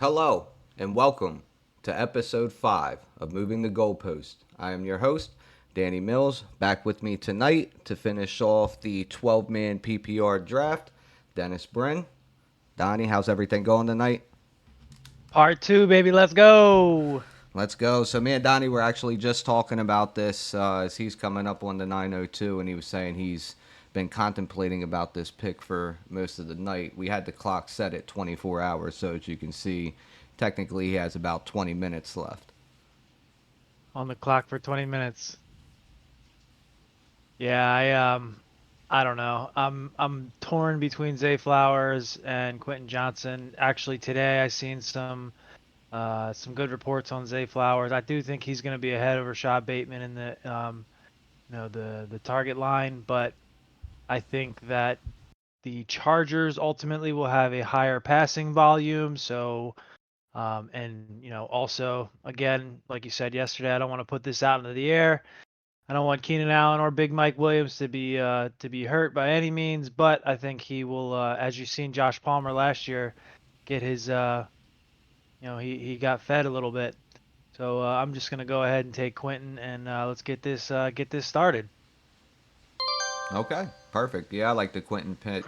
Hello, and welcome to episode 5 of Moving the Goalpost. I am your host, Danny Mills. Back with me tonight to finish off the 12-man PPR draft, Dennis Brinn. Donnie, how's everything going tonight? Part two, baby. Let's go. Let's go. So, me and Donnie were actually just talking about this as he's coming up on the 902, and he was saying he's been contemplating about this pick for most of the night. We had the clock set at 24 hours, so as you can see, technically he has about 20 minutes left. On the clock for 20 minutes. Yeah, I don't know. I'm torn between Zay Flowers and Quentin Johnson. Actually, today I seen some good reports on Zay Flowers. I do think he's going to be ahead of Rashad Bateman in the target line, but I think that the Chargers ultimately will have a higher passing volume, so and also again, like you said yesterday, I don't want to put this out into the air. I don't want Keenan Allen or Big Mike Williams to be hurt by any means, but I think he will, as you've seen Josh Palmer last year, get his he got fed a little bit. So I'm just gonna go ahead and take Quentin and let's get this started. Okay, perfect. Yeah, I like the Quentin Pitt.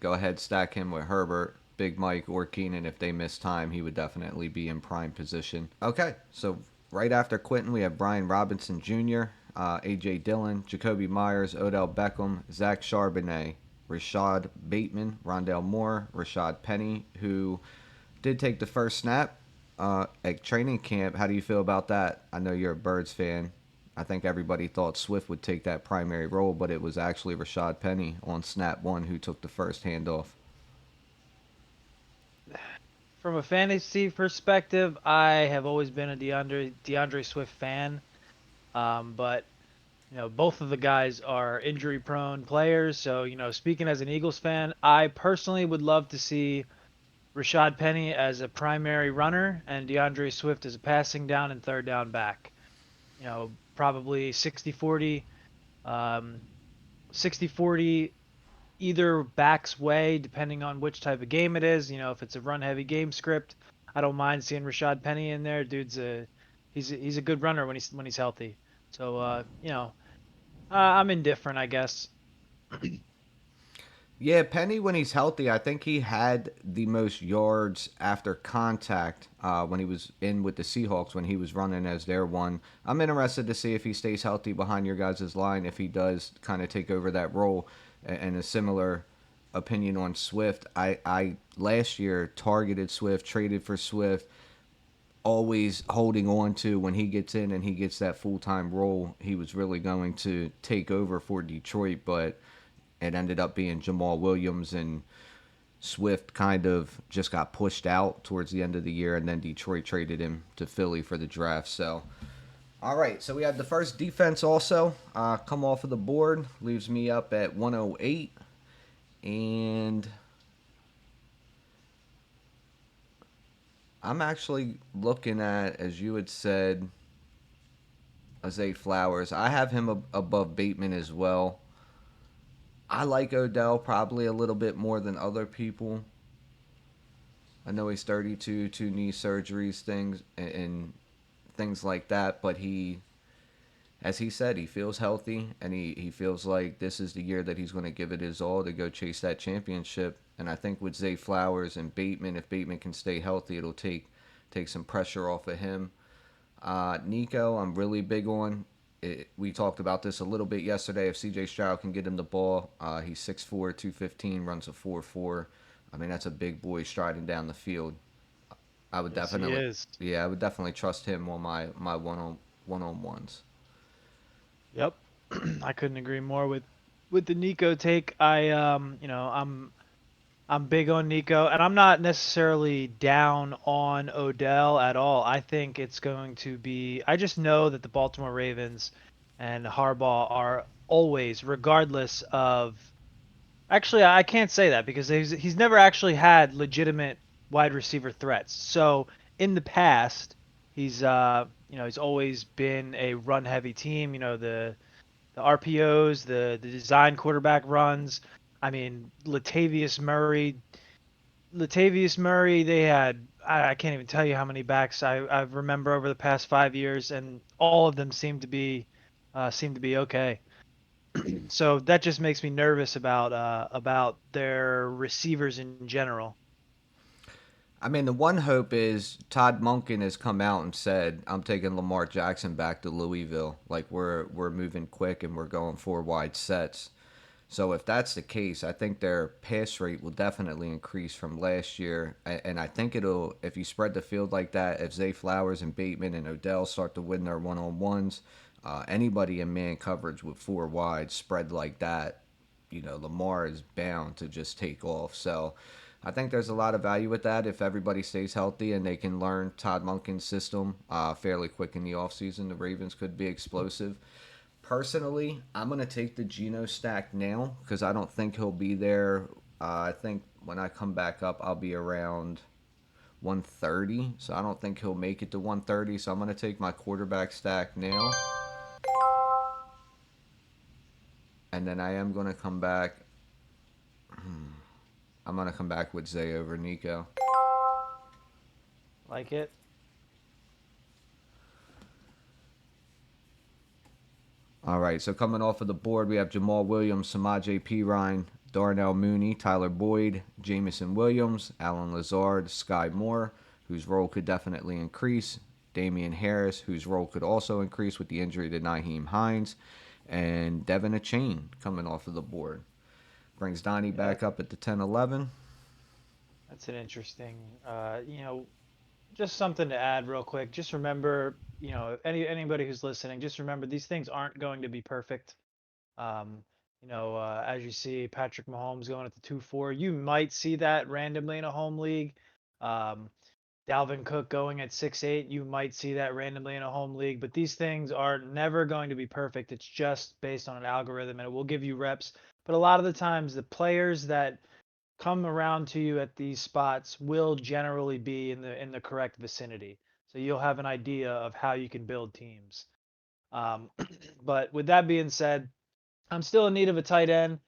Go ahead, stack him with Herbert, Big Mike, or Keenan. If they miss time, he would definitely be in prime position. Okay, so right after Quentin, we have Brian Robinson Jr., A.J. Dillon, Jacoby Myers, Odell Beckham, Zach Charbonnet, Rashad Bateman, Rondell Moore, Rashad Penny, who did take the first snap at training camp. How do you feel about that? I know you're a Birds fan. I think everybody thought Swift would take that primary role, but it was actually Rashad Penny on snap one who took the first handoff. From a fantasy perspective, I have always been a DeAndre Swift fan, but both of the guys are injury prone players. So, speaking as an Eagles fan, I personally would love to see Rashad Penny as a primary runner and DeAndre Swift as a passing down and third down back. Probably 60-40, um, 60-40 either back's way, depending on which type of game it is. If it's a run heavy game script, I don't mind seeing Rashad Penny in there. He's a good runner when he's healthy. So, I'm indifferent, I guess. Yeah, Penny, when he's healthy, I think he had the most yards after contact when he was in with the Seahawks when he was running as their one. I'm interested to see if he stays healthy behind your guys' line, if he does kind of take over that role. And a similar opinion on Swift. I last year targeted Swift, traded for Swift, always holding on to when he gets in and he gets that full time role, he was really going to take over for Detroit, but it ended up being Jamal Williams, and Swift kind of just got pushed out towards the end of the year, and then Detroit traded him to Philly for the draft. So, all right, so we have the first defense also come off of the board, leaves me up at 108, and I'm actually looking at, as you had said, Zay Flowers. I have him above Bateman as well. I like Odell probably a little bit more than other people. I know he's 32, two knee surgeries, things and things like that, but as he said, he feels healthy and he feels like this is the year that he's going to give it his all to go chase that championship. And I think with Zay Flowers and Bateman, if Bateman can stay healthy, it'll take some pressure off of him. Nico, I'm really big on. We talked about this a little bit yesterday. If CJ Stroud can get him the ball, he's 6'4", 215, runs a 4.4. I mean, that's a big boy striding down the field. I would Yes, he definitely, is. yeah, I would definitely trust him on my one on ones. Yep. I couldn't agree more with the Nico take. I'm big on Nico, and I'm not necessarily down on Odell at all. I think it's going to be. I just know that the Baltimore Ravens and Harbaugh are always, regardless of. Actually, I can't say that because he's never actually had legitimate wide receiver threats. So in the past, he's always been a run heavy team. The RPOs, the design quarterback runs. I mean, Latavius Murray, they had I can't even tell you how many backs I remember over the past 5 years, and all of them seem to be okay. So that just makes me nervous about their receivers in general. I mean, the one hope is Todd Monken has come out and said, "I'm taking Lamar Jackson back to Louisville. Like we're moving quick and we're going four wide sets." So if that's the case, I think their pass rate will definitely increase from last year, and I think it'll if you spread the field like that. If Zay Flowers and Bateman and Odell start to win their one-on-ones, anybody in man coverage with four wide spread like that, Lamar is bound to just take off. So I think there's a lot of value with that if everybody stays healthy and they can learn Todd Monken's system fairly quick in the offseason. The Ravens could be explosive. Personally, I'm going to take the Geno stack now because I don't think he'll be there. I think when I come back up, I'll be around 130. So I don't think he'll make it to 130. So I'm going to take my quarterback stack now. And then I am going to come back. I'm going to come back with Zay over Nico. Like it. All right, so coming off of the board, we have Jamal Williams, Samaje Perine, Darnell Mooney, Tyler Boyd, Jamison Williams, Alan Lazard, Sky Moore, whose role could definitely increase, Damian Harris, whose role could also increase with the injury to Naheem Hines, and Devin Achane coming off of the board. Brings Donnie Yeah, back up at the 10-11. that's an interesting. Just something to add real quick. Just remember, anybody who's listening, just remember these things aren't going to be perfect. Um, as you see Patrick Mahomes going at the 2-4, you might see that randomly in a home league. Um, Dalvin Cook going at 6-8, you might see that randomly in a home league, but these things are never going to be perfect. It's just based on an algorithm and it will give you reps. But a lot of the times, the players that come around to you at these spots will generally be in the correct vicinity. So you'll have an idea of how you can build teams. Um, but with that being said, I'm still in need of a tight end.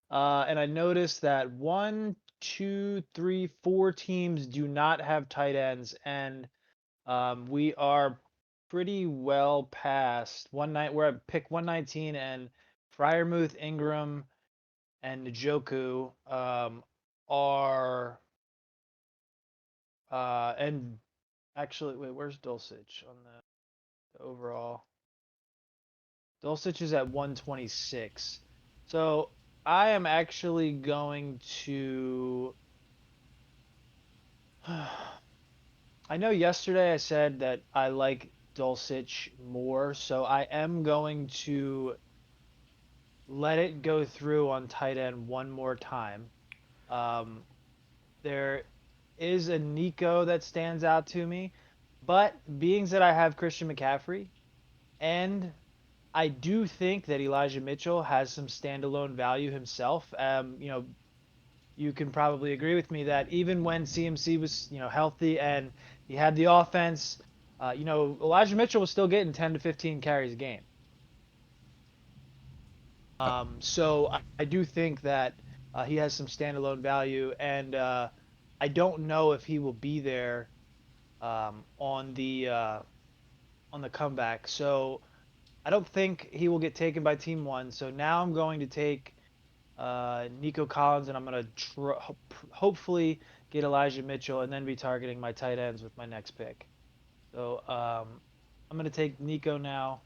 And I noticed that one, two, three, four teams do not have tight ends, and we are pretty well past one night. We're at pick 119, and Fryermuth, Ingram, and Njoku are and actually wait, where's Dulcich on the overall? Dulcich is at 126. So I am actually going to. I know yesterday I said that I like Dulcich more, so I am going to let it go through on tight end one more time. Um, there is a Nico that stands out to me, but being that I have Christian McCaffrey, and I do think that Elijah Mitchell has some standalone value himself. You can probably agree with me that even when CMC was, healthy and he had the offense, Elijah Mitchell was still getting 10 to 15 carries a game. So I do think that he has some standalone value, and I don't know if he will be there on the comeback. So I don't think he will get taken by Team One. So now I'm going to take Nico Collins, and I'm going to hopefully get Elijah Mitchell, and then be targeting my tight ends with my next pick. So I'm going to take Nico now,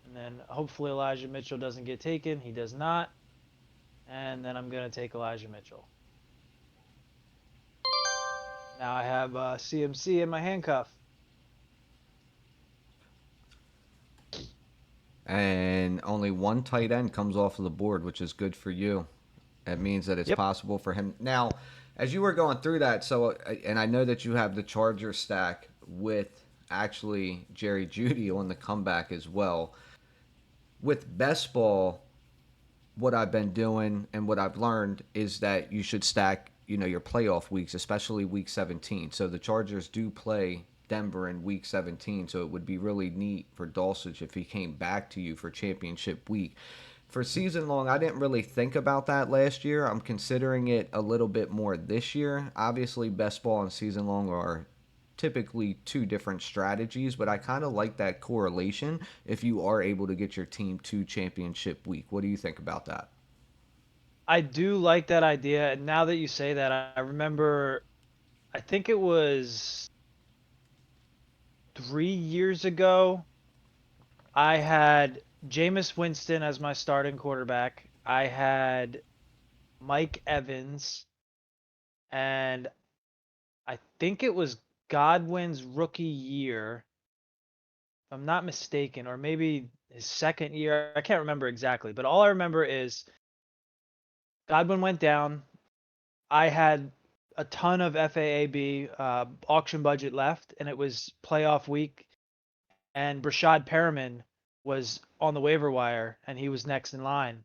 and then hopefully Elijah Mitchell doesn't get taken. He does not. And then I'm going to take Elijah Mitchell. Now I have CMC in my handcuff. And only one tight end comes off of the board, which is good for you. It means that it's Yep. possible for him. Now, as you were going through that, and I know that you have the Charger stack with actually Jerry Judy on the comeback as well. With best ball, what I've been doing and what I've learned is that you should stack, your playoff weeks, especially week 17. So the Chargers do play Denver in week 17, so it would be really neat for Dulcich if he came back to you for championship week. For season long, I didn't really think about that last year. I'm considering it a little bit more this year. Obviously, best ball and season long are typically two different strategies, but I kind of like that correlation if you are able to get your team to championship week. What do you think about that? I do like that idea. And now that you say that, I remember, I think it was 3 years ago, I had Jameis Winston as my starting quarterback. I had Mike Evans, and I think it was Godwin's rookie year, if I'm not mistaken, or maybe his second year. I can't remember exactly, but all I remember is Godwin went down. I had a ton of FAAB auction budget left, and it was playoff week, and Brashad Perriman was on the waiver wire, and he was next in line.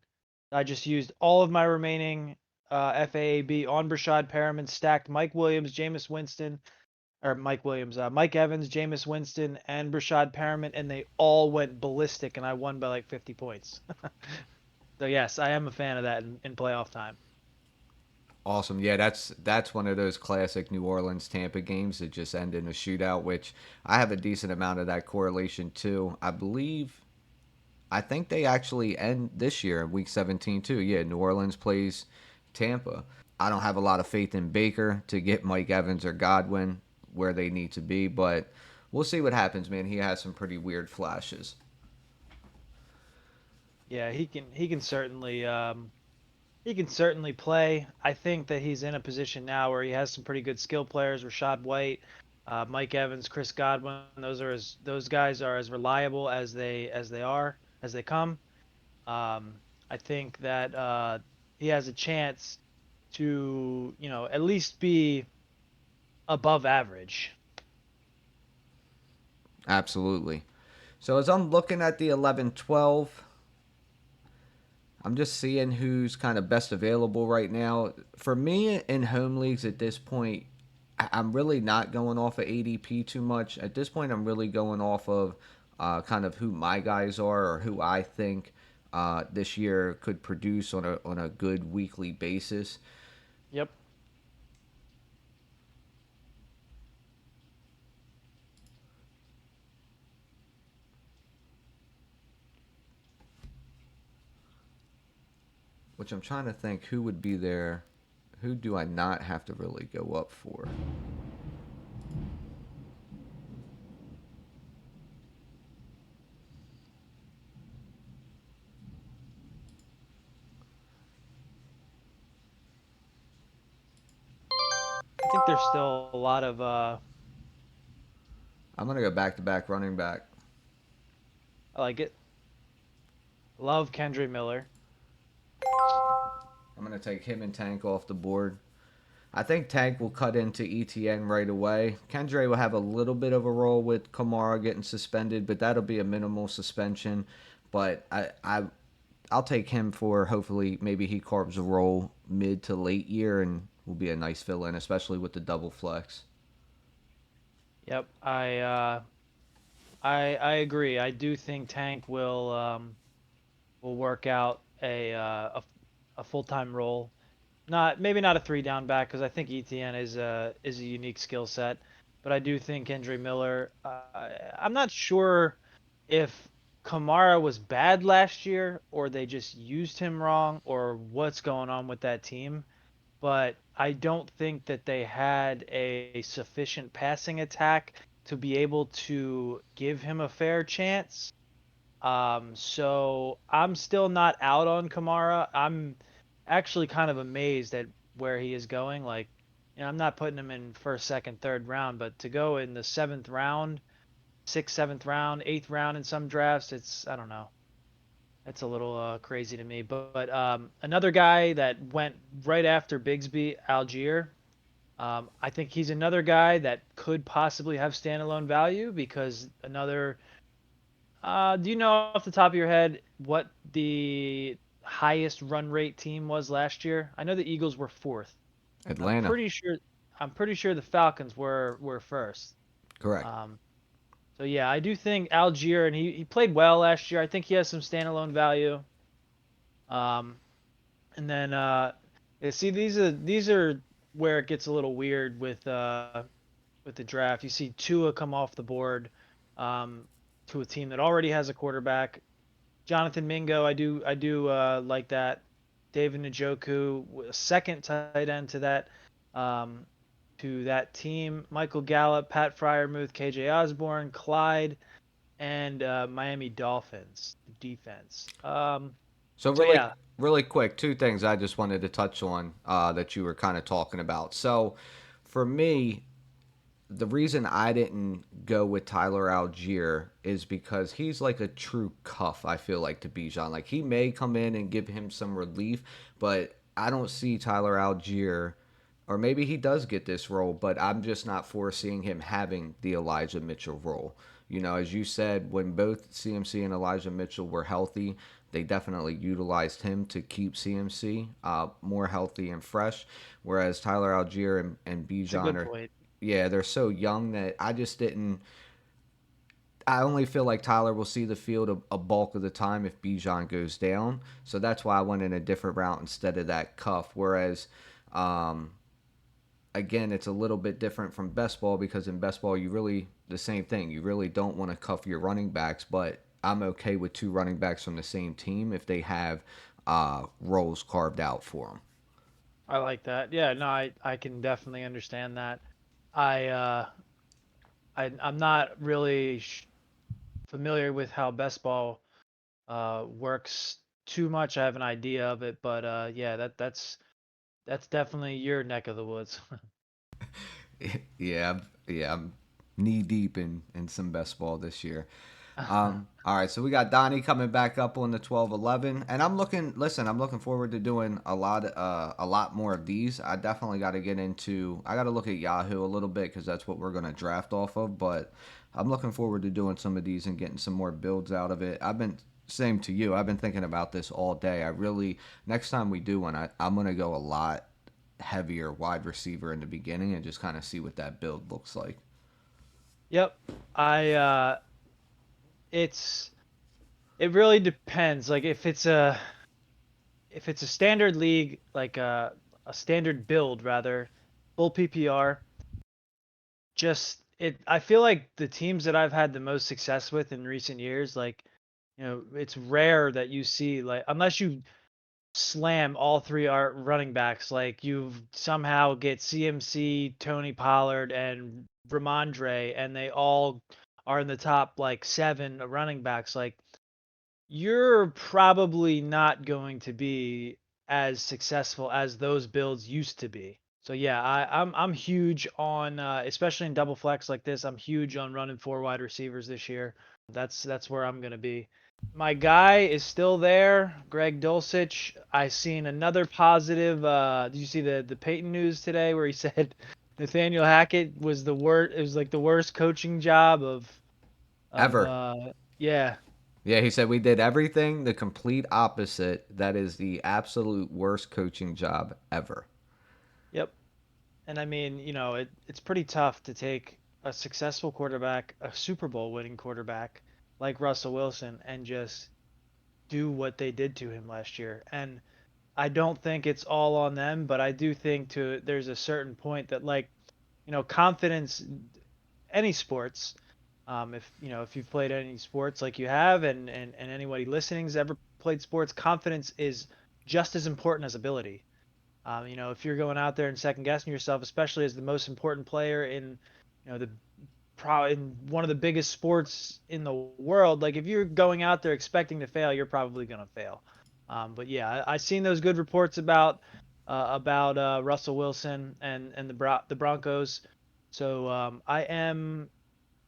I just used all of my remaining FAAB on Brashad Perriman, stacked Mike Williams, Jameis Winston, or Mike Williams, Mike Evans, Jameis Winston, and Brashad Perriman, and they all went ballistic, and I won by like 50 points. So yes, I am a fan of that in playoff time. Awesome. Yeah, that's one of those classic New Orleans Tampa games that just end in a shootout, which I have a decent amount of that correlation too. I think they actually end this year in week 17 too. Yeah, New Orleans plays Tampa. I don't have a lot of faith in Baker to get Mike Evans or Godwin where they need to be, but we'll see what happens, man. He has some pretty weird flashes. Yeah, he can certainly play. I think that he's in a position now where he has some pretty good skill players. Rashad White, Mike Evans, Chris Godwin. Those guys are as reliable as they come. I think that he has a chance to at least be above average. Absolutely. So as I'm looking at the 11-12, I'm just seeing who's kind of best available right now. For me in home leagues at this point, I'm really not going off of ADP too much. At this point, I'm really going off of kind of who my guys are or who I think this year could produce on a good weekly basis. Yep. Which I'm trying to think who would be there. Who do I not have to really go up for? I think there's still a lot of I'm gonna go back to back running back. I like it. Love Kendry Miller. I'm gonna take him and Tank off the board. I think Tank will cut into ETN right away. Kendra will have a little bit of a role with Kamara getting suspended, but that'll be a minimal suspension. But I'll take him for hopefully maybe he carves a role mid to late year and will be a nice fill in, especially with the double flex. Yep. I agree. I do think Tank will work out a full-time role. Not maybe not a three down back because I think ETN is a unique skill set, but I do think Kendry Miller. I'm not sure if Kamara was bad last year or they just used him wrong or what's going on with that team, but I don't think that they had a sufficient passing attack to be able to give him a fair chance. So I'm still not out on Kamara. I'm actually kind of amazed at where he is going. Like, I'm not putting him in first, second, third round, but to go in the seventh round, sixth, seventh round, eighth round in some drafts, I don't know. It's a little crazy to me. But another guy that went right after Bigsby, Algier. I think he's another guy that could possibly have standalone value because another do you know off the top of your head what the highest run rate team was last year? I know the Eagles were fourth. I'm Atlanta, pretty sure I'm pretty sure the Falcons were first. correct. Um, so yeah, I do think Algier and he played well last year. I think he has some standalone value. Um, and then see these are where it gets a little weird with the draft. You see Tua come off the board um, to a team that already has a quarterback. Jonathan Mingo, I do like that. David Njoku, a second tight end um, to that team. Michael Gallup, Pat Fryermuth, KJ Osborne, Clyde, and Miami Dolphins defense. So So really, yeah, really quick, two things I just wanted to touch on that you were kind of talking about. So for me, the reason I didn't go with Tyler Algier is because he's like a true cuff, I feel like, to Bijan. Like, he may come in and give him some relief, but I don't see Tyler Algier, or maybe he does get this role, but I'm just not foreseeing him having the Elijah Mitchell role. You know, as you said, when both CMC and Elijah Mitchell were healthy, they definitely utilized him to keep CMC more healthy and fresh. Whereas Tyler Algier and it's a Bijan good are, point. yeah, they're so young that I just didn't. I only feel like Tyler will see the field a bulk of the time if Bijan goes down. So that's why I went in a different route instead of that cuff. Whereas, um, again, it's a little bit different from best ball because in best ball, you really, the same thing. You really don't want to cuff your running backs, but I'm okay with two running backs from the same team if they have roles carved out for them. I like that. Yeah, no, I can definitely understand that. I uh I'm not really familiar with how best ball works too much. I have an idea of it, but yeah, that's definitely your neck of the woods. Yeah, yeah, I'm knee deep in some best ball this year. All right, so we got Donnie coming back up on the 12-11, and I'm looking. Listen, I'm looking forward to doing a lot more of these. I definitely got to get into. I got to look at Yahoo a little bit because that's what we're gonna draft off of. But I'm looking forward to doing some of these and getting some more builds out of it. I've been same to you. I've been thinking about this all day. I really next time we do one, I'm gonna go a lot heavier wide receiver in the beginning and just kind of see what that build looks like. Yep. I it's it really depends. Like if it's a standard league, like a standard build rather, full PPR, just it I feel like the teams that I've had the most success with in recent years, like, it's rare that you see, like, unless you slam all three are running backs, like you somehow get CMC, Tony Pollard, and Ramondre, and they all are in the top like seven running backs. Like, you're probably not going to be as successful as those builds used to be. So yeah, I'm huge on especially in double flex like this. I'm huge on running four wide receivers this year. That's where I'm gonna be. My guy is still there, Greg Dulcich. I seen another positive. Did you see the Peyton news today where he said Nathaniel Hackett was the worst? It was like the worst coaching job of Ever. yeah. Yeah, he said we did everything the complete opposite. That is the absolute worst coaching job ever. Yep. And I mean, it's pretty tough to take a successful quarterback, a Super Bowl winning quarterback like Russell Wilson, and just do what they did to him last year. And I don't think it's all on them, but I do think there's a certain point that, like, confidence, any sports, if you've played any sports like you have, and anybody listening's ever played sports, confidence is just as important as ability. If you're going out there and second guessing yourself, especially as the most important player in, the probably in one of the biggest sports in the world, like if you're going out there expecting to fail, you're probably going to fail. But yeah, I've seen those good reports about Russell Wilson and the Broncos. So I am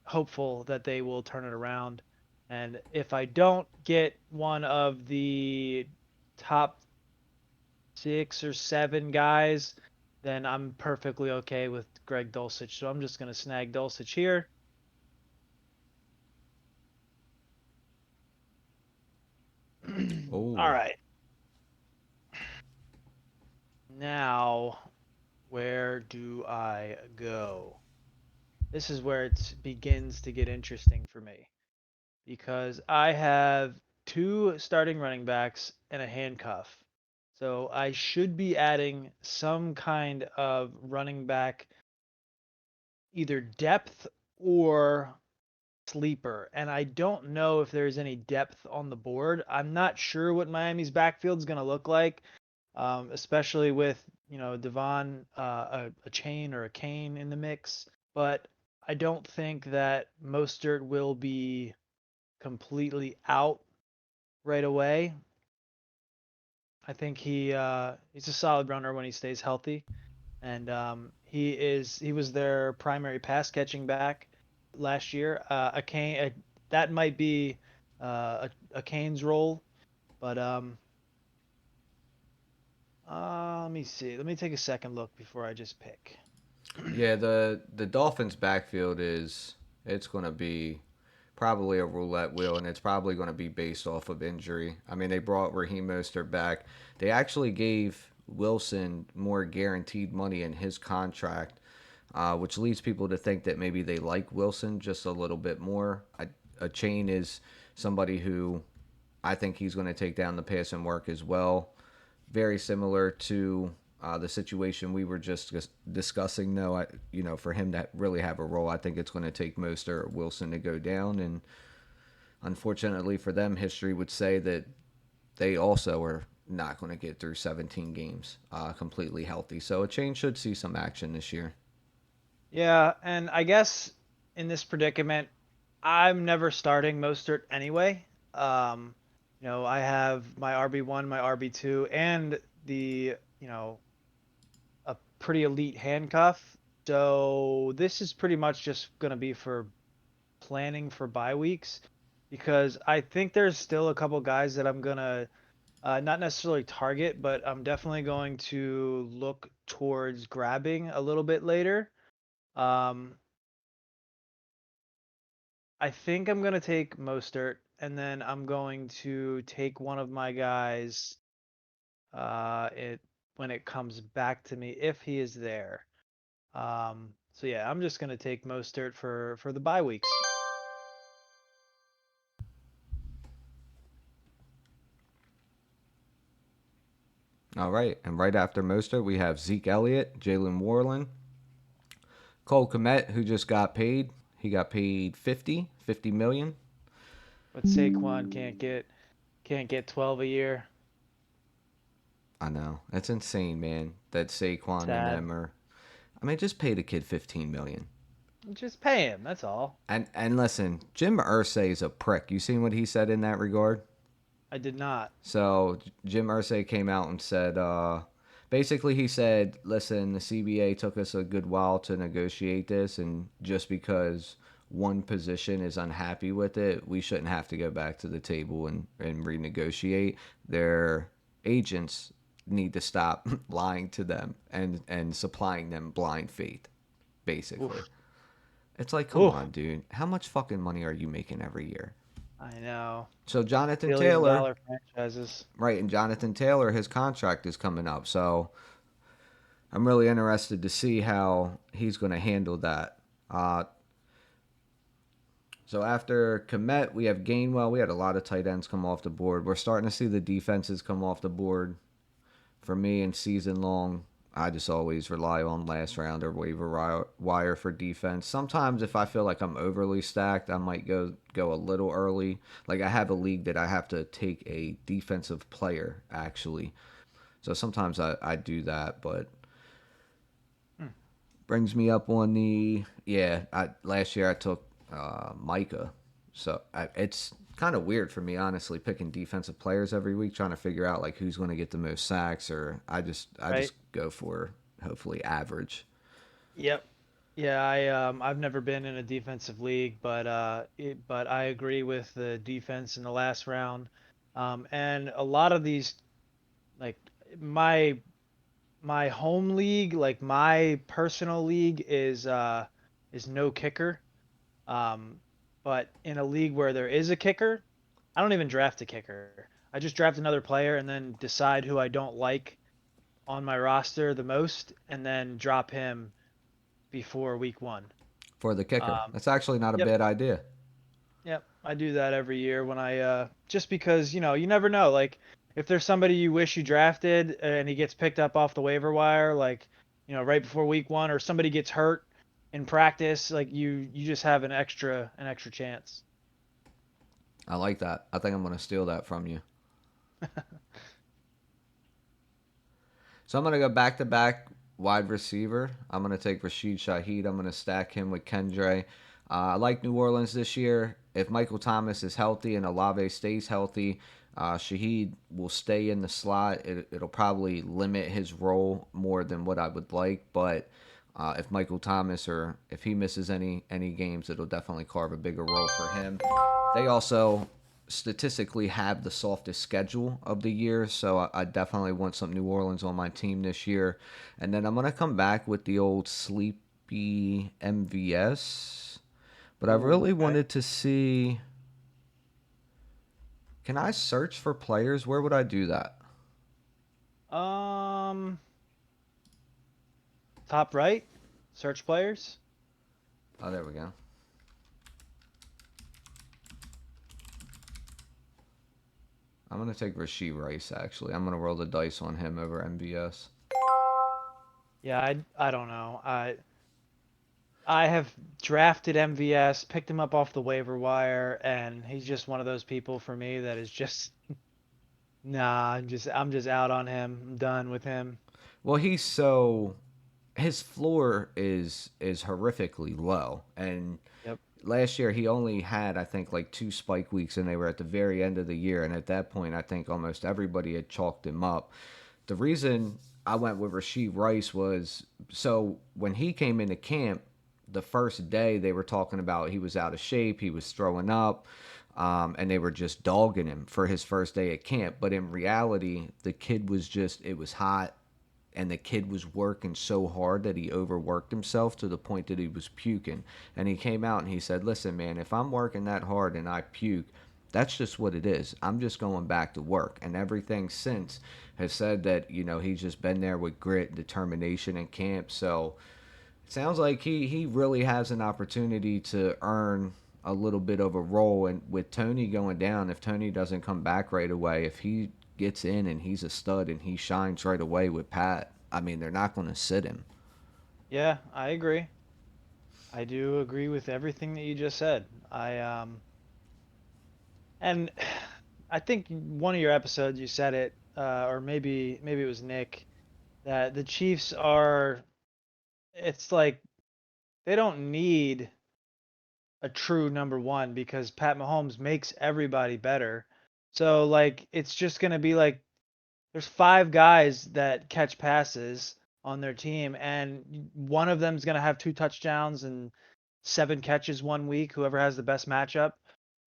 hopeful that they will turn it around. And if I don't get one of the top six or seven guys, then I'm perfectly okay with Greg Dulcich. So I'm just gonna snag Dulcich here. All Oh, right. Now, where do I go? This is where it begins to get interesting for me because I have two starting running backs and a handcuff. So I should be adding some kind of running back, either depth or sleeper. And I don't know if there's any depth on the board. I'm not sure what Miami's backfield is going to look like, especially with, Devon, a Chain or a Kane in the mix. But I don't think that Mostert will be completely out right away. I think he's a solid runner when he stays healthy, and he was their primary pass catching back last year. That might be a Kane's role, but let me see. Let me take a second look before I just pick. Yeah, the Dolphins' backfield it's going to be probably a roulette wheel, and it's probably going to be based off of injury. I mean, they brought Raheem Mostert back. They actually gave Wilson more guaranteed money in his contract, which leads people to think that maybe they like Wilson just a little bit more. A Chain is somebody who I think he's going to take down the pass and work as well. Very similar to the situation we were just discussing. Though, for him to really have a role, I think it's going to take Mostert or Wilson to go down. And unfortunately for them, history would say that they also are not going to get through 17 games completely healthy. So a Chain should see some action this year. Yeah, and I guess in this predicament, I'm never starting Mostert anyway. Um, I have my RB1, my RB2, and the, a pretty elite handcuff. So this is pretty much just going to be for planning for bye weeks because I think there's still a couple guys that I'm going to not necessarily target, but I'm definitely going to look towards grabbing a little bit later. Um, I think I'm gonna take Mostert, and then I'm going to take one of my guys. It when it comes back to me if he is there. So yeah, I'm just gonna take Mostert for the bye weeks. All right, and right after Mostert, we have Zeke Elliott, Jalen Warren, Cole Kmet, who just got paid. He got paid 50 million. But Saquon can't get 12 a year. I know. That's insane, man. That Saquon and Sad. them are. I mean, just pay the kid 15 million. Just pay him. That's all. And listen, Jim Irsay is a prick. You seen what he said in that regard? I did not. So Jim Irsay came out and said, basically he said, listen, the CBA took us a good while to negotiate this, and just because one position is unhappy with it, we shouldn't have to go back to the table and renegotiate. Their agents need to stop lying to them and supplying them blind faith, basically. Oof. It's like, come Oof. on, dude. How much fucking money are you making every year? I know. So Jonathan Billion Taylor, dollar franchises. right, and Jonathan Taylor, his contract is coming up. So I'm really interested to see how he's going to handle that. Uh, so after Komet, we have Gainwell. We had a lot of tight ends come off the board. We're starting to see the defenses come off the board. For me, in season long, I just always rely on last round or waiver wire for defense. Sometimes if I feel like I'm overly stacked, I might go a little early. Like I have a league that I have to take a defensive player actually. So sometimes I do that, but Hmm. brings me up on the last year I took Micah. So it's kind of weird for me, honestly, picking defensive players every week, trying to figure out like who's going to get the most sacks, or I just Right. go for hopefully average. Yep. Yeah, I've never been in a defensive league, but I agree with the defense in the last round. And a lot of these, like my my home league, like my personal league is no kicker. Um, but in a league where there is a kicker, I don't even draft a kicker. I just draft another player and then decide who I don't like on my roster the most, and then drop him before week one. For the kicker. Um, That's actually not a yep. bad idea. Yep, I do that every year when I just because, you never know. Like if there's somebody you wish you drafted and he gets picked up off the waiver wire, like, right before week one, or somebody gets hurt in practice, like you just have an extra chance. I like that. I think I'm going to steal that from you. So I'm going to go back to back wide receiver. I'm going to take Rashid Shaheed. I'm going to stack him with Kendre. I like New Orleans this year. If Michael Thomas is healthy and Olave stays healthy, Shaheed will stay in the slot. It'll probably limit his role more than what I would like, but if Michael Thomas or if he misses any games, it'll definitely carve a bigger role for him. They also statistically have the softest schedule of the year, so I definitely want some New Orleans on my team this year. And then I'm gonna come back with the old sleepy MVS, but I Ooh, really okay. wanted to see. Can I search for players? Where would I do that? Um, Top right, search players. Oh, there we go. I'm gonna take Rasheed Rice. Actually, I'm gonna roll the dice on him over MVS. Yeah, I don't know. I have drafted MVS, picked him up off the waiver wire, and he's just one of those people for me that is just nah. I'm just out on him. I'm done with him. Well, he's so his floor is horrifically low, and Yep. last year he only had I think like two spike weeks, and they were at the very end of the year, and at that point I think almost everybody had chalked him up. The reason I went with Rasheed Rice was so when he came into camp the first day they were talking about he was out of shape, he was throwing up, and they were just dogging him for his first day at camp. But in reality, the kid was just it was hot, and the kid was working so hard that he overworked himself to the point that he was puking. And he came out and he said, "Listen, man, if I'm working that hard and I puke, that's just what it is. I'm just going back to work." And everything since has said that, he's just been there with grit and determination in camp. So it sounds like he really has an opportunity to earn a little bit of a role. And with Tony going down, if Tony doesn't come back right away, if he gets in and he's a stud and he shines right away with Pat, I mean, they're not going to sit him. Yeah, I agree. I do agree with everything that you just said. And I think one of your episodes you said it, or maybe it was Nick, that the Chiefs are. It's like they don't need a true number one because Pat Mahomes makes everybody better. So like it's just gonna be like there's five guys that catch passes on their team, and one of them's gonna have two touchdowns and seven catches one week, whoever has the best matchup,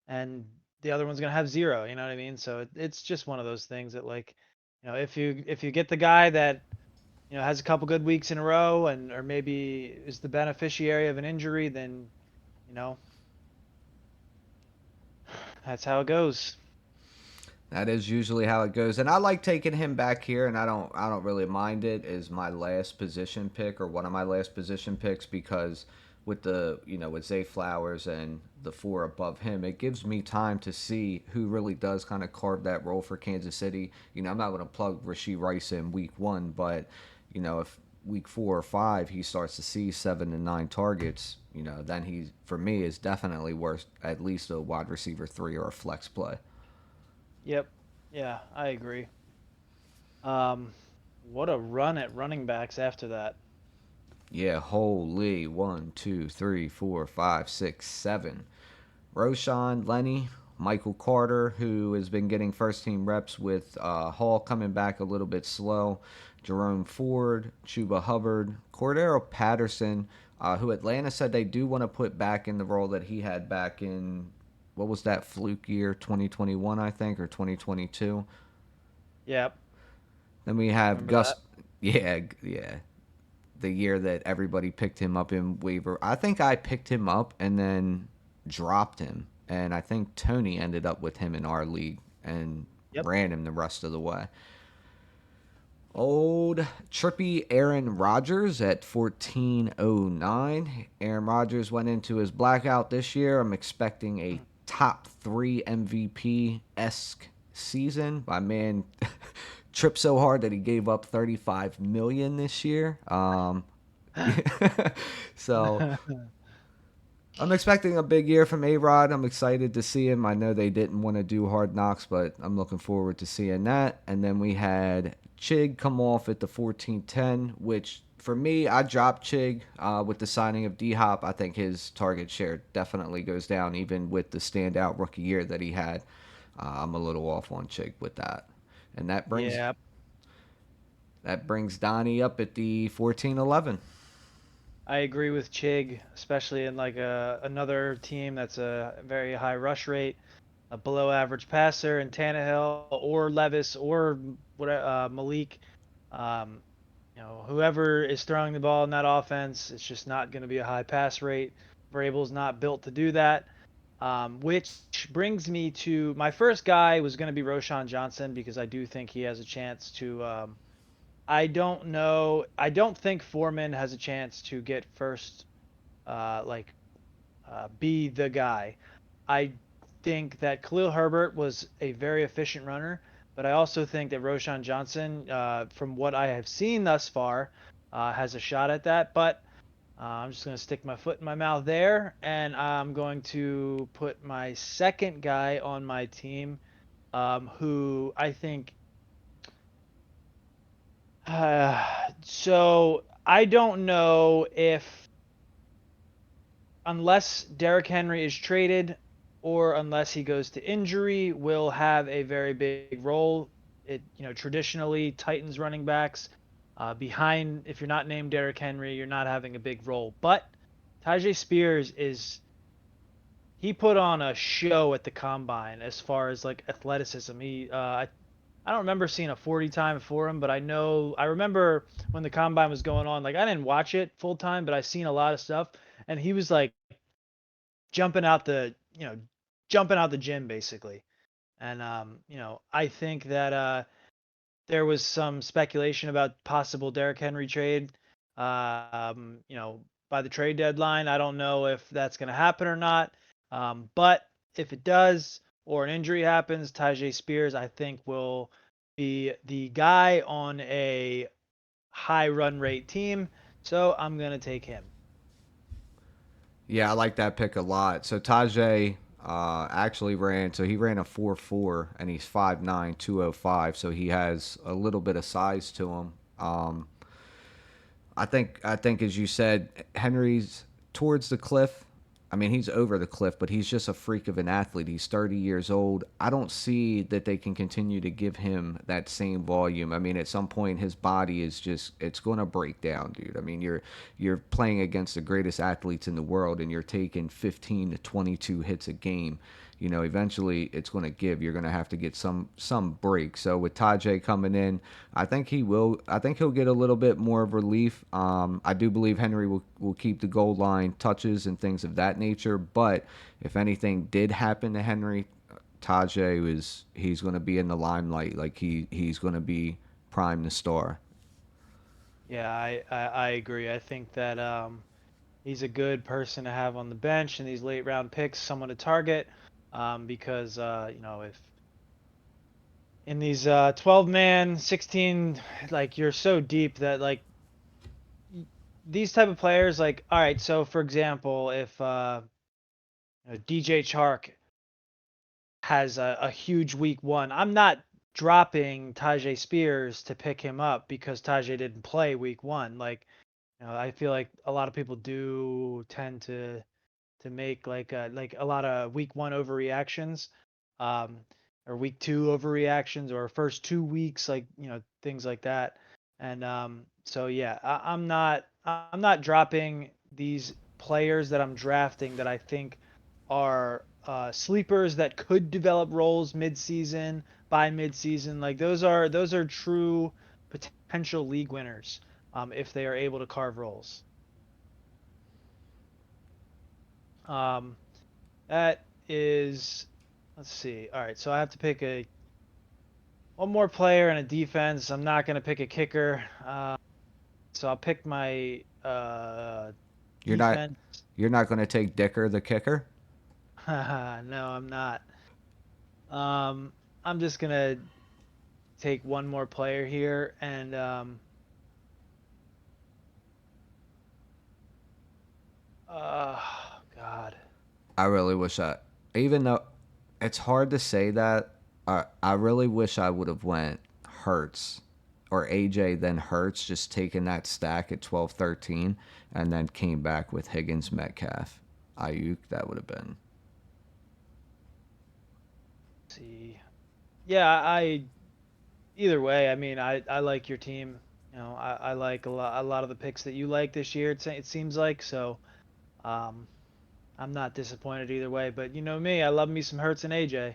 and the other one's gonna have zero. You know what I mean? So it's just one of those things that like, if you get the guy that has a couple good weeks in a row and or maybe is the beneficiary of an injury, then you know that's how it goes. That is usually how it goes, and I like taking him back here, and I don't really mind it as my last position pick or one of my last position picks because with the with Zay Flowers and the four above him, it gives me time to see who really does kind of carve that role for Kansas City. I'm not going to plug Rasheed Rice in week one, but if week 4 or 5 he starts to see 7 to 9 targets, then he for me is definitely worth at least a wide receiver three or a flex play. Yep. Yeah, I agree. Um, what a run at running backs after that. Yeah, holy 1, 2, 3, 4, 5, 6, 7. Roshan, Lenny, Michael Carter, who has been getting first team reps with Hall coming back a little bit slow. Jerome Ford, Chuba Hubbard, Cordero Patterson, who Atlanta said they do want to put back in the role that he had back in what was that fluke year 2021 I think or 2022. Yep. Then we have Remember that? Gus. Yeah, yeah, the year that everybody picked him up in waiver. I think I picked him up and then dropped him, and I think Tony ended up with him in our league and Yep. ran him the rest of the way. Old trippy Aaron Rodgers at 1409. Aaron Rodgers went into his blackout this year. I'm expecting a top 3 MVP esque season. My man tripped so hard that he gave up 35 million this year. So I'm expecting a big year from A Rod. I'm excited to see him. I know they didn't want to do Hard Knocks, but I'm looking forward to seeing that. And then we had Chig come off at the 14-10, which for me, I dropped Chig with the signing of D Hop. I think his target share definitely goes down, even with the standout rookie year that he had. I'm a little off on Chig with that. And Yeah, that brings Donnie up at the 14-11. I agree with Chig, especially in like another team that's a very high rush rate, a below average passer, and Tannehill or Levis or what Malik. Um, whoever is throwing the ball in that offense, it's just not going to be a high pass rate. Vrabel's not built to do that. Which brings me to my first guy was going to be Roshan Johnson because I do think he has a chance to. I don't know. I don't think Foreman has a chance to get first, like, be the guy. I think that Khalil Herbert was a very efficient runner, but I also think that Roshan Johnson, from what I have seen thus far, has a shot at that. But I'm just going to stick my foot in my mouth there, and I'm going to put my second guy on my team, who I think. So I don't know if unless Derrick Henry is traded or unless he goes to injury, will have a very big role. Traditionally Titans running backs behind, if you're not named Derrick Henry, you're not having a big role. But Tajay Spears he put on a show at the combine as far as like athleticism. I don't remember seeing a 40 time for him, but I remember when the combine was going on. Like I didn't watch it full time, but I seen a lot of stuff, and he was like jumping out the jumping out the gym basically. And I think that there was some speculation about possible Derrick Henry trade. By the trade deadline, I don't know if that's going to happen or not. But if it does, or an injury happens, Tajay Spears, I think, will be the guy on a high run rate team. So I'm going to take him. Yeah, I like that pick a lot. So Tajay actually ran, so he ran a 4.4 and he's 5'9", 205. So he has a little bit of size to him. I think as you said, Henry's towards the cliff. I mean, he's over the cliff, but he's just a freak of an athlete. He's 30 years old. I don't see that they can continue to give him that same volume. I mean, at some point his body is just it's going to break down, dude. I mean, you're playing against the greatest athletes in the world and you're taking 15 to 22 hits a game. Eventually it's going to give. You're going to have to get some break. So with Tajay coming in, I think he will. I think he'll get a little bit more of relief. I do believe Henry will keep the goal line touches and things of that nature. But if anything did happen to Henry, he's going to be in the limelight. Like he's going to be prime the star. Yeah, I agree. I think that he's a good person to have on the bench in these late round picks, someone to target, because if in these 12 man 16, like you're so deep that like these type of players, like all right, so for example, if DJ Chark has a huge week one, I'm not dropping Tajay Spears to pick him up because Tajay didn't play week one. Like, I feel like a lot of people do tend to make like a lot of week one overreactions, um, or week two overreactions, or first 2 weeks, like things like that. And so yeah, I'm not dropping these players that I'm drafting that I think are sleepers that could develop roles mid-season by mid-season. Like those are true potential league winners if they are able to carve roles. Um, That is, let's see. All right, so I have to pick a one more player in a defense. I'm not gonna pick a kicker. So I'll pick my You're not defense. you're not going to take Dicker the kicker. No, I'm not. Um, I'm just gonna take one more player here, and God, I really wish even though it's hard to say that, I really wish I would have went Hurts or AJ then Hurts, just taking that stack at 12, 13, and then came back with Higgins, Metcalf, Ayuk. That would have been. see, yeah, I either way. I mean, I like your team. I like a lot of the picks that you like this year. It seems like so. Um, I'm not disappointed either way. But you know me, I love me some Hurts and AJ.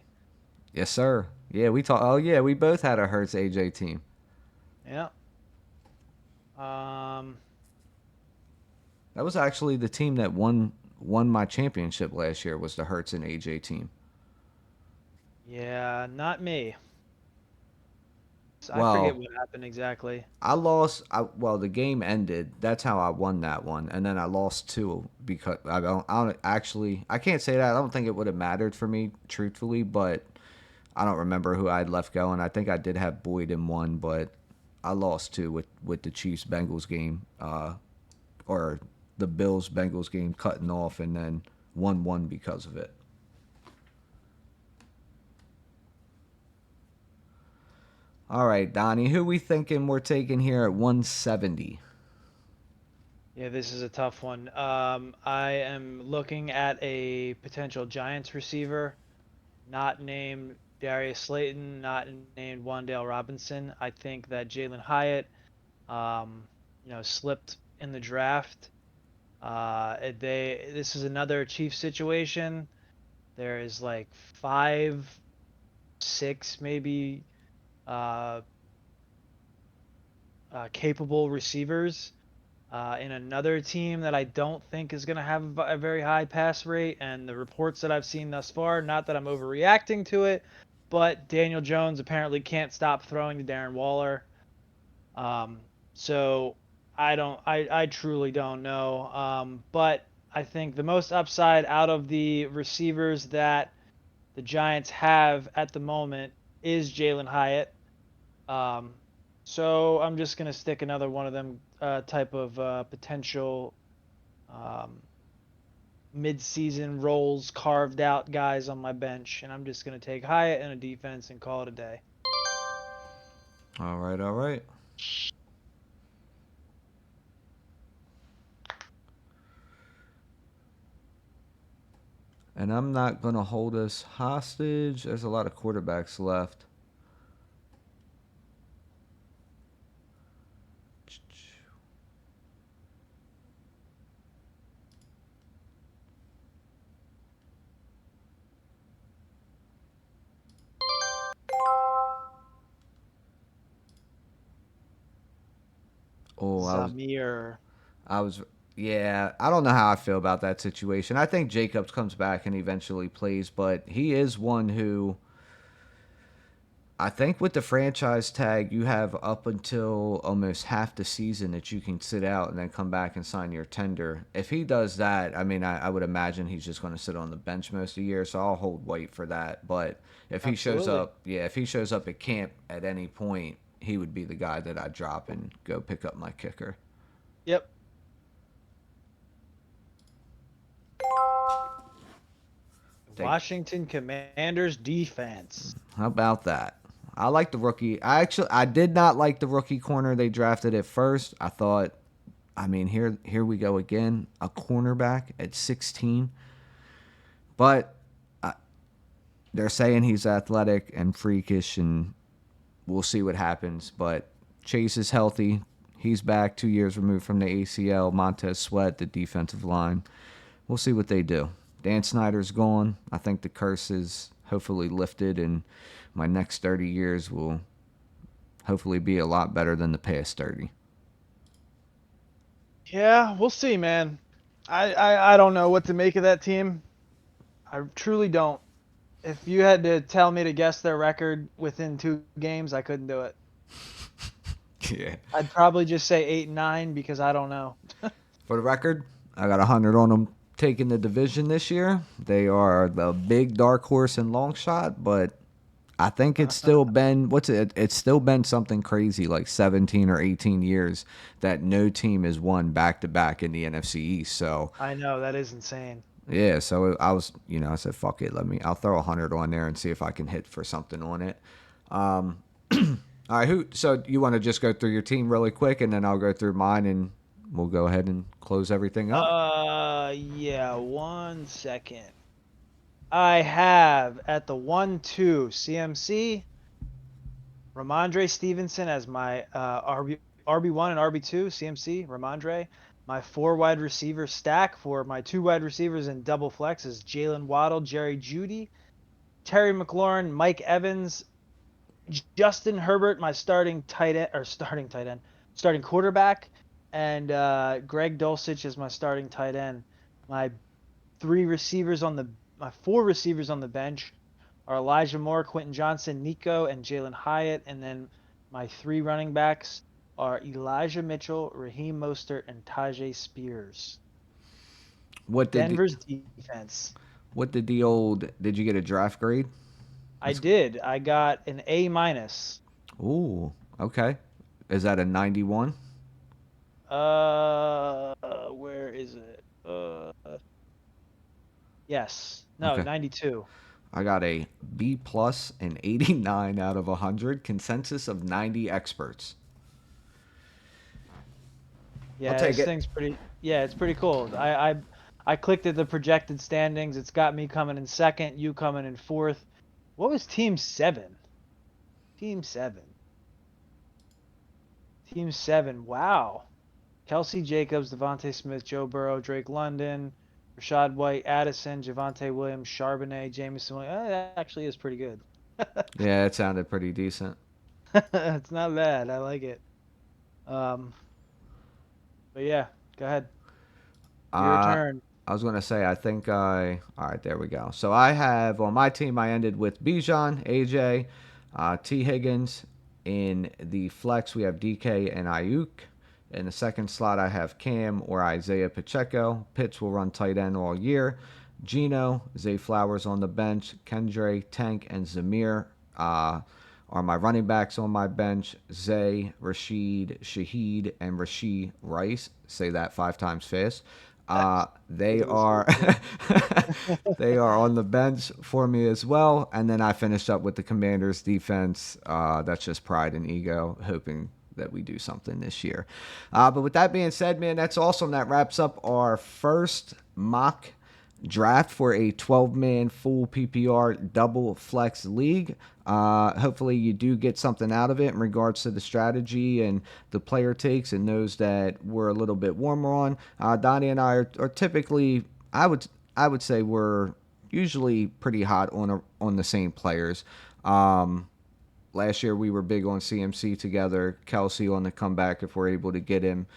Yes, sir. Yeah, we talk. Oh, yeah, we both had a Hurts AJ team. Yeah. Um, That was actually the team that won my championship last year. Was the Hurts and AJ team. yeah, not me. I forget Well, what happened exactly. I lost. Well, the game ended. That's how I won that one, and then I lost two because I don't actually. I can't say that. I don't think it would have mattered for me, truthfully. But I don't remember who I'd left going. I think I did have Boyd in one, but I lost two with the Chiefs Bengals game, or the Bills Bengals game cutting off, and then won one because of it. All right, Donnie, who we thinking we're taking here at 170? Yeah, this is a tough one. I am looking at a potential Giants receiver, not named Darius Slayton, not named Wandale Robinson. I think that Jalen Hyatt, um, slipped in the draft. This is another Chief situation. There is like five, six, maybe uh, capable receivers in another team that I don't think is going to have a very high pass rate. And the reports that I've seen thus far, not that I'm overreacting to it, but Daniel Jones apparently can't stop throwing to Darren Waller. Um, so I truly don't know. But I think the most upside out of the receivers that the Giants have at the moment is Jalen Hyatt. Um, so I'm just gonna stick another one of them type of potential um, mid-season roles carved out guys on my bench, and I'm just gonna take Hyatt and a defense and call it a day. All right, all right. And I'm not going to hold us hostage. There's a lot of quarterbacks left. Oh, Zamir. I was, yeah. I don't know how I feel about that situation. I think Jacobs comes back and eventually plays, but he is one who I think with the franchise tag, you have up until almost half the season that you can sit out and then come back and sign your tender. If he does that, I mean, I would imagine he's just going to sit on the bench most of the year, so I'll hold White for that. But if he shows Absolutely. up, yeah, if he shows up at camp at any point, he would be the guy that I drop and go pick up my kicker. Yep. Take, Washington Commanders defense. how about that? I like the rookie. I did not like the rookie corner they drafted at first. I thought, I mean, here we go again, a cornerback at 16. But they're saying he's athletic and freakish, and we'll see what happens. But Chase is healthy. He's back 2 years removed from the ACL. Montez Sweat, the defensive line. We'll see what they do. Dan Snyder's gone. I think the curse is hopefully lifted, and my next 30 years will hopefully be a lot better than the past 30. Yeah, we'll see, man. I don't know what to make of that team. I truly don't. If you had to tell me to guess their record within 2 games, I couldn't do it. Yeah. I'd probably just say 8 and 9 because I don't know. For the record, I got 100 on them taking the division this year. They are the big dark horse and long shot, but I think it's still been what's it? It's still been something crazy like 17 or 18 years that no team has won back to back in the NFC East. So I know that is insane. yeah, so I was, I said, fuck it, I'll throw 100 on there and see if I can hit for something on it. All right, so you want to just go through your team really quick and then I'll go through mine and we'll go ahead and close everything up. Yeah, 1 second. I have at the 1-2 CMC, Ramondre Stevenson as my RB1 and RB2, CMC, Ramondre. My 4 wide receiver stack for my 2 wide receivers in double flex is Jalen Waddle, Jerry Jeudy, Terry McLaurin, Mike Evans, Justin Herbert, my starting quarterback, and Greg Dulcich is my starting tight end. My 4 receivers on the bench are Elijah Moore, Quentin Johnson, Nico, and Jalen Hyatt. And then my 3 running backs are Elijah Mitchell, Raheem Mostert, and Tajay Spears. What did the, Denver's defense. did you get a draft grade? I did. I got an A minus. Ooh, okay. Is that a 91? Where is it? Yes. No, Okay. 92. I got a B plus and 89 out of 100. Consensus of 90 experts. I'll Yeah, take this it. thing's pretty. Yeah, it's pretty cool. I clicked at the projected standings. It's got me coming in second, you coming in fourth. What was Team 7? Team 7. Team 7. Wow. Kelsey Jacobs, Devontae Smith, Joe Burrow, Drake London, Rashad White, Addison, Javonte Williams, Charbonnet, Jameson Williams. That actually is pretty good. Yeah, it sounded pretty decent. It's not bad. I like it. Um, but yeah, go ahead. Your Uh, turn. I was going to say, I think all right, there we go. So I have, on my team, I ended with Bijan, AJ, T. Higgins. In the flex, we have DK and Ayuk. In the second slot, I have Cam or Isaiah Pacheco. Pitts will run tight end all year. Gino, Zay Flowers on the bench. Kendre, Tank, and Zamir are my running backs on my bench. Zay, Rashid, Shaheed, and Rasheed Rice. Say that 5 times fast. They It was are they are on the bench for me as well. And then I finished up with the Commanders defense. That's just pride and ego, hoping that we do something this year. But with that being said, man, that's awesome. That wraps up our first mock draft for a 12-man full PPR double flex league. Hopefully you do get something out of it in regards to the strategy and the player takes and those that we're a little bit warmer on. Donnie and I are typically, I would say we're usually pretty hot on the same players. Last year we were big on CMC together, Kelsey on the comeback if we're able to get him,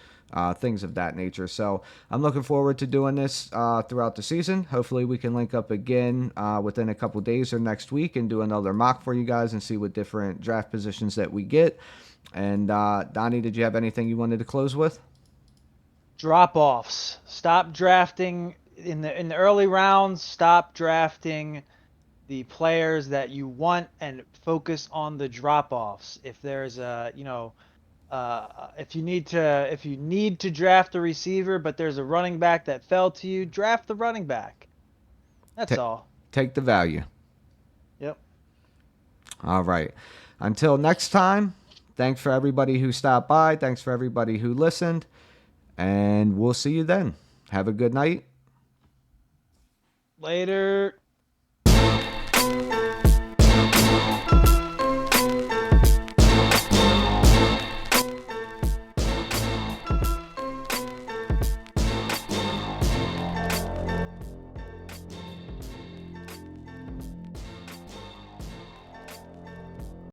things of that nature. So I'm looking forward to doing this throughout the season. Hopefully we can link up again within a couple days or next week and do another mock for you guys and see what different draft positions that we get. And Donnie, did you have anything you wanted to close with? Drop offs. Stop drafting in the early rounds. Stop drafting the players that you want and focus on the drop offs. If there's if you need to draft a receiver, but there's a running back that fell to you, draft the running back. That's Ta all. Take the value. Yep. All right. Until next time, thanks for everybody who stopped by. Thanks for everybody who listened. And we'll see you then. Have a good night. Later.